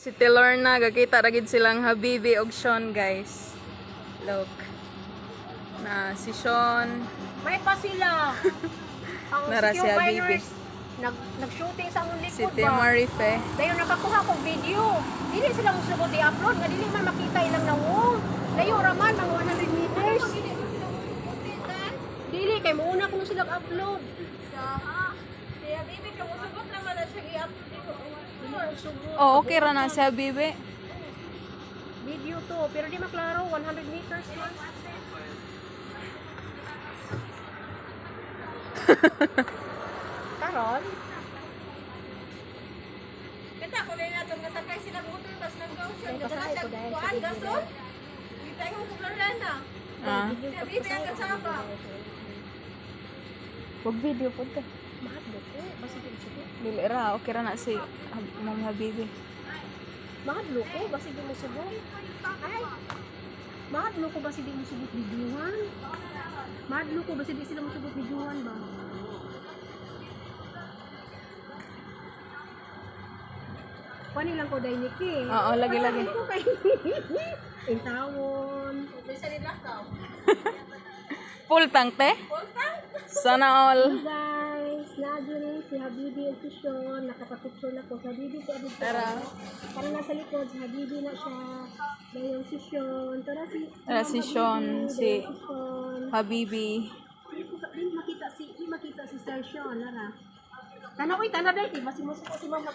Si Lorna, gakita ragid silang Habibi og Sean, guys. Look. Na si Sean. May pa sila. Ang Nara si secure Habibi. miners, nag-shooting sa among Si likod Tia ba? Marife. Dayon nakakuha kong video. Dili sila musugod i-upload, nga dili man makita ilang nawong. Layo raman mga 100 meters. Dili kay muuna ko sila upload. Kaya bibi ka musubot naman na siya i-upload dito. Oh, okay ra na si Habibi. Video to, pero di maklaro 100 meters lang. Karon, Kita ko rin natin nasakay sila motor bas nag-go siya. Ay, Nadala pasakay siya ko dahil sa kuan video gasol. na. Kita ko kumlaran na. Ah, Siya bibi ang kasama. wag video po to. mahadlo ko, basi di musugod. Dili ra, okay ra na si Ma'am Habibi. Mahadlo ko, basi di musugod. Ay, mahadlo ko basi di musugod videohan. Mahadlo ko basi di sila musugod videohan ba? Pani lang ko dahil Nikki. Oo, lagi-lagi. Ko kay Intawon. Bisa nila ka. Full tank te? Sana all. Guys, lagi rin si Habibi at si Sean. Nakapapicture na ko. Si Habibi si Habibi. Tara. Para nasa likod, si Habibi na siya. Dahil si Sean. Tara Si Sean, si Sean. Habibi. Di makita si Sir Sean. Nara. Tanaw, tanah dahil. Masih masuk si Mama.